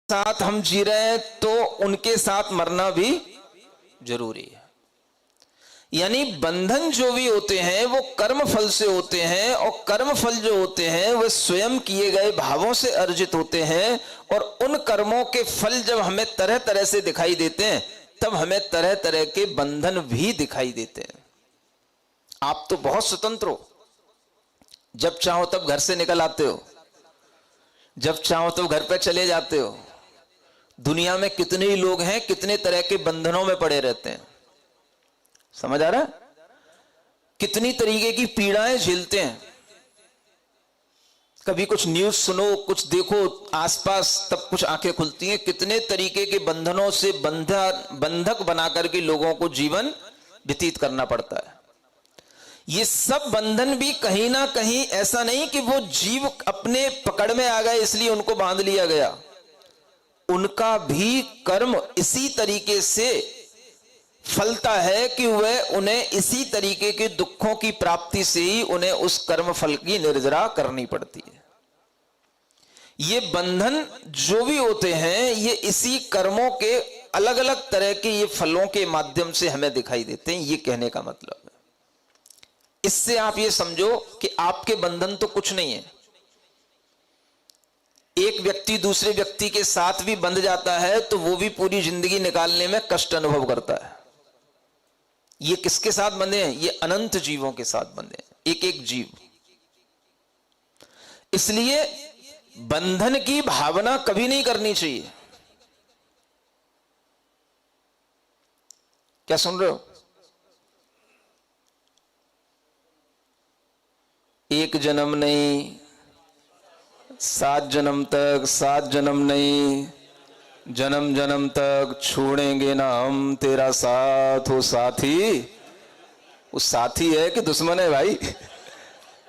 साथ हम जी रहे हैं तो उनके साथ मरना भी जरूरी है। यानी बंधन जो भी होते हैं वो कर्म फल से होते हैं, और कर्म फल जो होते हैं वे स्वयं किए गए भावों से अर्जित होते हैं। और उन कर्मों के फल जब हमें तरह तरह से दिखाई देते हैं तब हमें तरह तरह के बंधन भी दिखाई देते हैं। आप तो बहुत स्वतंत्र हो, जब चाहो तब घर से निकल आते हो, जब चाहो तब घर पे चले जाते हो। दुनिया में कितने ही लोग हैं कितने तरह के बंधनों में पड़े रहते हैं, समझ आ रहा है? कितनी तरीके की पीड़ाएं झेलते हैं। कभी कुछ न्यूज सुनो, कुछ देखो आसपास, तब कुछ आंखें खुलती हैं। कितने तरीके के बंधनों से बंधक बनाकर के लोगों को जीवन व्यतीत करना पड़ता है। ये सब बंधन भी कहीं ना कहीं ऐसा नहीं कि वो जीव अपने पकड़ में आ गए इसलिए उनको बांध लिया गया, उनका भी कर्म इसी तरीके से फलता है कि वह उन्हें इसी तरीके के दुखों की प्राप्ति से ही उन्हें उस कर्म फल की निर्जरा करनी पड़ती है। ये बंधन जो भी होते हैं ये इसी कर्मों के अलग अलग तरह के ये फलों के माध्यम से हमें दिखाई देते हैं, ये कहने का मतलब है। इससे आप ये समझो कि आपके बंधन तो कुछ नहीं है। एक व्यक्ति दूसरे व्यक्ति के साथ भी बंध जाता है तो वो भी पूरी जिंदगी निकालने में कष्ट अनुभव करता है। ये किसके साथ बंधे हैं? ये अनंत जीवों के साथ बंधे हैं, एक एक जीव। इसलिए बंधन की भावना कभी नहीं करनी चाहिए। क्या सुन रहे हो? एक जन्म नहीं, 7 जन्म तक, 7 जन्म नहीं, जन्म जन्म तक छोड़ेंगे ना हम तेरा साथ। हो साथी, वो साथी है कि दुश्मन है भाई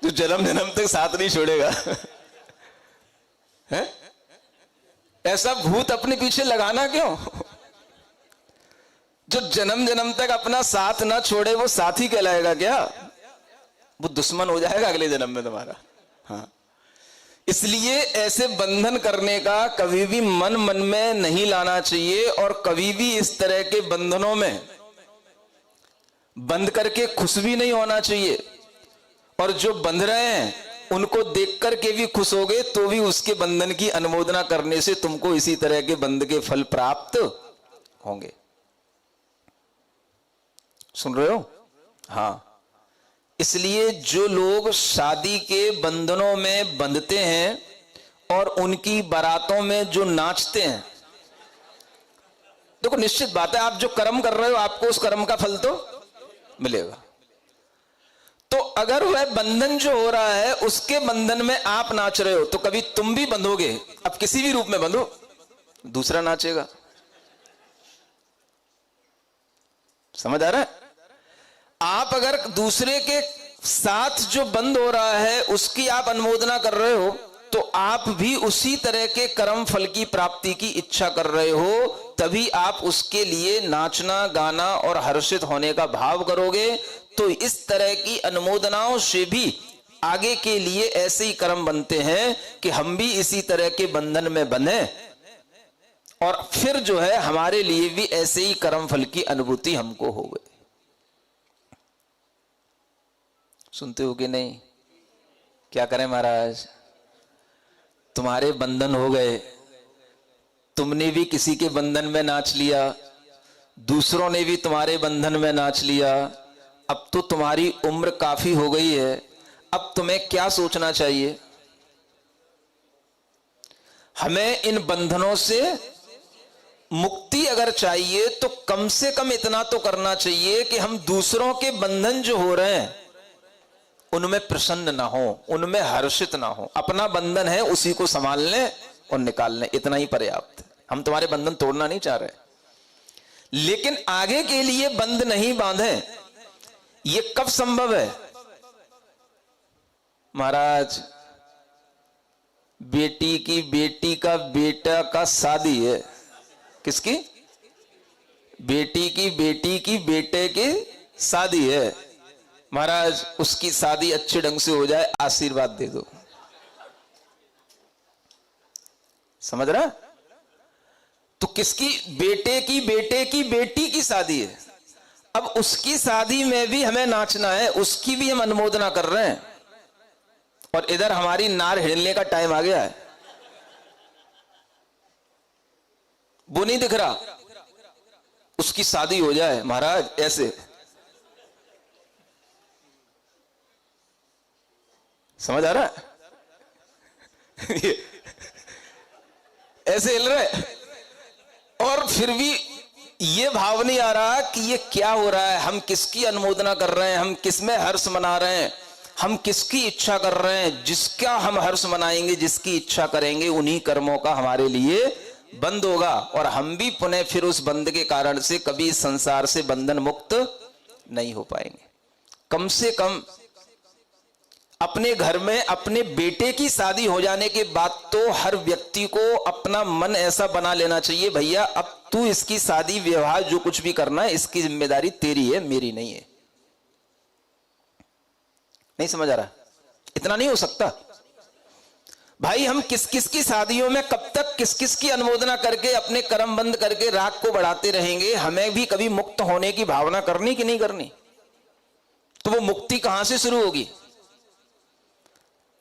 जो जन्म जन्म तक साथ नहीं छोड़ेगा? है? ऐसा भूत अपने पीछे लगाना क्यों? जो जन्म जन्म तक अपना साथ ना छोड़े वो साथी कहलाएगा क्या? वो दुश्मन हो जाएगा अगले जन्म में तुम्हारा। हाँ, इसलिए ऐसे बंधन करने का कभी भी मन में नहीं लाना चाहिए, और कभी भी इस तरह के बंधनों में बंध करके खुश भी नहीं होना चाहिए। और जो बंध रहे हैं उनको देख करके भी खुश होगे तो भी उसके बंधन की अनुमोदना करने से तुमको इसी तरह के बंध के फल प्राप्त होंगे। सुन रहे हो? हाँ, इसलिए जो लोग शादी के बंधनों में बंधते हैं और उनकी बारातों में जो नाचते हैं, देखो निश्चित बात है आप जो कर्म कर रहे हो आपको उस कर्म का फल तो मिलेगा। तो अगर वह बंधन जो हो रहा है उसके बंधन में आप नाच रहे हो तो कभी तुम भी बंधोगे। अब किसी भी रूप में बंधो, दूसरा नाचेगा। समझ आ रहा है? आप अगर दूसरे के साथ जो बंद हो रहा है उसकी आप अनुमोदना कर रहे हो तो आप भी उसी तरह के कर्म फल की प्राप्ति की इच्छा कर रहे हो, तभी आप उसके लिए नाचना गाना और हर्षित होने का भाव करोगे। तो इस तरह की अनुमोदनाओं से भी आगे के लिए ऐसे ही कर्म बनते हैं कि हम भी इसी तरह के बंधन में बंधे, और फिर जो है हमारे लिए भी ऐसे ही कर्म फल की अनुभूति हमको हो गई। सुनते हो कि नहीं? क्या करें महाराज, तुम्हारे बंधन हो गए, तुमने भी किसी के बंधन में नाच लिया, दूसरों ने भी तुम्हारे बंधन में नाच लिया। अब तो तुम्हारी उम्र काफी हो गई है, अब तुम्हें क्या सोचना चाहिए? हमें इन बंधनों से मुक्ति अगर चाहिए तो कम से कम इतना तो करना चाहिए कि हम दूसरों के बंधन जो हो रहे हैं उनमें प्रसन्न ना हो, उनमें हर्षित ना हो। अपना बंधन है उसी को संभाल लें और निकाल लें, इतना ही पर्याप्त है। हम तुम्हारे बंधन तोड़ना नहीं चाह रहे, लेकिन आगे के लिए बंध नहीं बांधे। ये कब संभव है महाराज? बेटी की बेटी का बेटा का शादी है। किसकी? बेटी की बेटी की बेटे की शादी है। महाराज उसकी शादी अच्छे ढंग से हो जाए, आशीर्वाद दे दो। समझ रहा? तो किसकी? बेटे की बेटी की शादी है। अब उसकी शादी में भी हमें नाचना है, उसकी भी हम अनुमोदना कर रहे हैं, और इधर हमारी नार हिलने का टाइम आ गया है। वो नहीं दिख रहा, उसकी शादी हो जाए महाराज, ऐसे समझ आ रहा है? ऐसे हिल रहे, और फिर भी ये भाव नहीं आ रहा कि ये क्या हो रहा है, हम किसकी अनुमोदना कर रहे हैं, हम किसमें हर्ष मना रहे हैं, हम किसकी इच्छा कर रहे हैं। जिसका हम हर्ष मनाएंगे, जिसकी इच्छा करेंगे, उन्हीं कर्मों का हमारे लिए बंद होगा, और हम भी पुनः फिर उस बंद के कारण से कभी संसार से बंधन मुक्त नहीं हो पाएंगे। कम से कम अपने घर में अपने बेटे की शादी हो जाने के बाद तो हर व्यक्ति को अपना मन ऐसा बना लेना चाहिए, भैया अब तू इसकी शादी विवाह जो कुछ भी करना है, इसकी जिम्मेदारी तेरी है, मेरी नहीं है। नहीं समझ आ रहा? इतना नहीं हो सकता भाई। हम किस किस की शादियों में कब तक किस किस की अनुमोदना करके अपने कर्म बंद करके राग को बढ़ाते रहेंगे? हमें भी कभी मुक्त होने की भावना करनी कि नहीं करनी? तो वो मुक्ति कहां से शुरू होगी?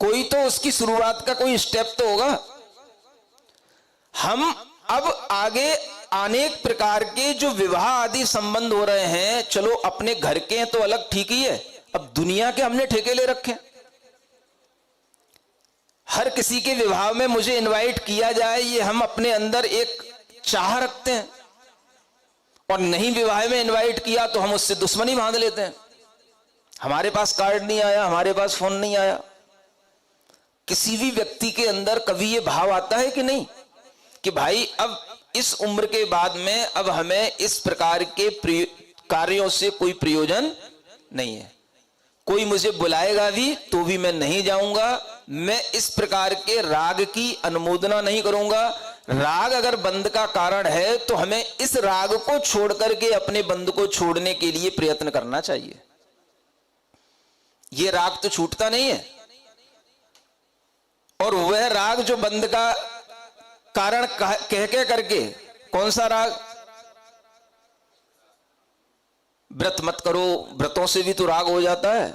कोई तो उसकी शुरुआत का कोई स्टेप तो होगा। हम अब आगे अनेक प्रकार के जो विवाह आदि संबंध हो रहे हैं, चलो अपने घर के हैं तो अलग, ठीक ही है, अब दुनिया के हमने ठेके ले रखे हैं। हर किसी के विवाह में मुझे इनवाइट किया जाए, ये हम अपने अंदर एक चाह रखते हैं, और नहीं विवाह में इनवाइट किया तो हम उससे दुश्मनी बांध लेते हैं। हमारे पास कार्ड नहीं आया, हमारे पास फोन नहीं आया। किसी भी व्यक्ति के अंदर कभी ये भाव आता है कि नहीं कि भाई अब इस उम्र के बाद में अब हमें इस प्रकार के कार्यों से कोई प्रयोजन नहीं है, कोई मुझे बुलाएगा भी तो भी मैं नहीं जाऊंगा, मैं इस प्रकार के राग की अनुमोदना नहीं करूंगा। राग अगर बंद का कारण है तो हमें इस राग को छोड़ करके अपने बंद को छोड़ने के लिए प्रयत्न करना चाहिए। ये राग तो छूटता नहीं है, और वह राग जो बंद का कारण कह के करके, कौन सा राग? व्रत मत करो, व्रतों से भी तो राग हो जाता है।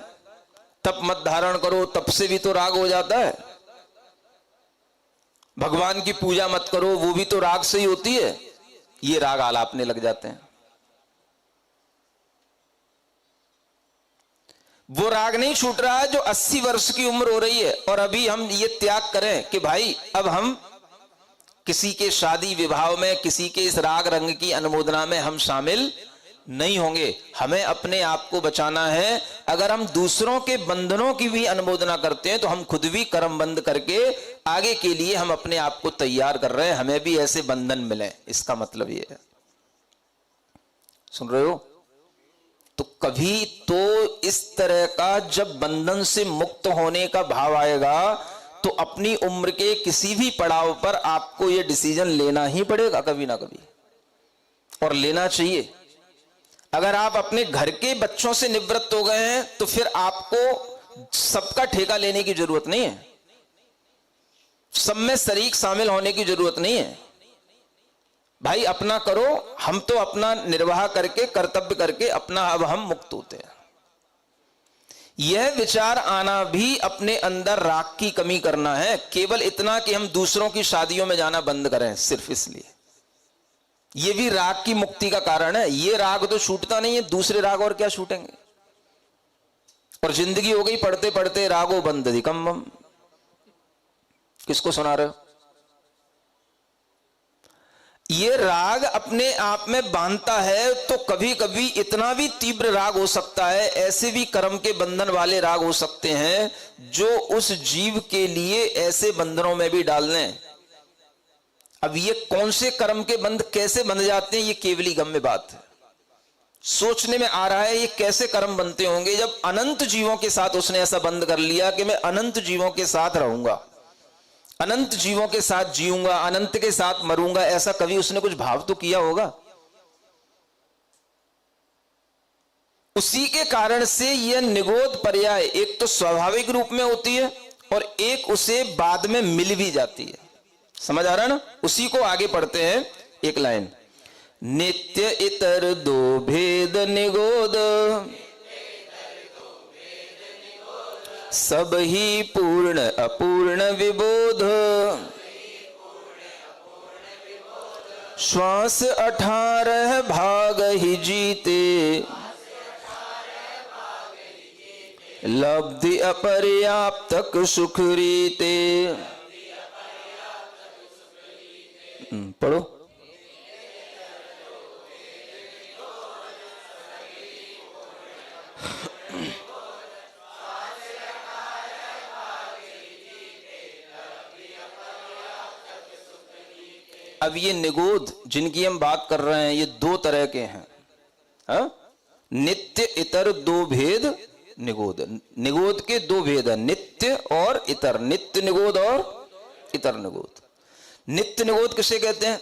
तप मत धारण करो, तप से भी तो राग हो जाता है। भगवान की पूजा मत करो, वो भी तो राग से ही होती है। ये राग आलापने लग जाते हैं। वो राग नहीं छूट रहा है जो 80 वर्ष की उम्र हो रही है, और अभी हम ये त्याग करें कि भाई अब हम किसी के शादी विवाह में, किसी के इस राग रंग की अनुमोदना में हम शामिल नहीं होंगे। हमें अपने आप को बचाना है। अगर हम दूसरों के बंधनों की भी अनुमोदना करते हैं तो हम खुद भी कर्म बंद करके आगे के लिए हम अपने आप को तैयार कर रहे हैं, हमें भी ऐसे बंधन मिले। इसका मतलब ये है, सुन रहे हो? तो कभी तो इस तरह का जब बंधन से मुक्त होने का भाव आएगा तो अपनी उम्र के किसी भी पड़ाव पर आपको यह डिसीजन लेना ही पड़ेगा कभी ना कभी, और लेना चाहिए। अगर आप अपने घर के बच्चों से निवृत्त हो गए हैं तो फिर आपको सबका ठेका लेने की जरूरत नहीं है, सब में शरीक शामिल होने की जरूरत नहीं है। भाई अपना करो, हम तो अपना निर्वाह करके, कर्तव्य करके अपना अब हम मुक्त होते हैं। यह विचार आना भी अपने अंदर राग की कमी करना है। केवल इतना कि हम दूसरों की शादियों में जाना बंद करें, सिर्फ इसलिए, यह भी राग की मुक्ति का कारण है। यह राग तो छूटता नहीं है, दूसरे राग और क्या छूटेंगे? और जिंदगी हो गई पढ़ते पढ़ते रागो बंद अधिकम्मम। किसको सुना रहे हो? ये राग अपने आप में बांधता है तो कभी कभी इतना भी तीव्र राग हो सकता है, ऐसे भी कर्म के बंधन वाले राग हो सकते हैं जो उस जीव के लिए ऐसे बंधनों में भी डाल दें। अब ये कौन से कर्म के बंध कैसे बंध जाते हैं, ये केवली गम्य बात है। सोचने में आ रहा है ये कैसे कर्म बनते होंगे जब अनंत जीवों के साथ उसने ऐसा बंध कर लिया कि मैं अनंत जीवों के साथ रहूंगा, अनंत जीवों के साथ जीऊंगा, अनंत के साथ मरूंगा। ऐसा कभी उसने कुछ भाव तो किया होगा। उसी के कारण से यह निगोद पर्याय एक तो स्वाभाविक रूप में होती है और एक उसे बाद में मिल भी जाती है। समझ आ रहा है ना? उसी को आगे पढ़ते हैं एक लाइन, नित्य इतर दो भेद निगोद, सब ही पूर्ण अपूर्ण विबोध, श्वास 18 भाग ही जीते, लब्धि अपर्याप्तक सुख रीते। पढ़ो। अब ये निगोध जिनकी हम बात कर रहे हैं ये दो तरह के हैं। हा? नित्य इतर दो भेद निगोध। निगोध के दो भेद है, नित्य और इतर। नित्य निगोध और इतर निगोध। नित्य निगोध किसे कहते हैं?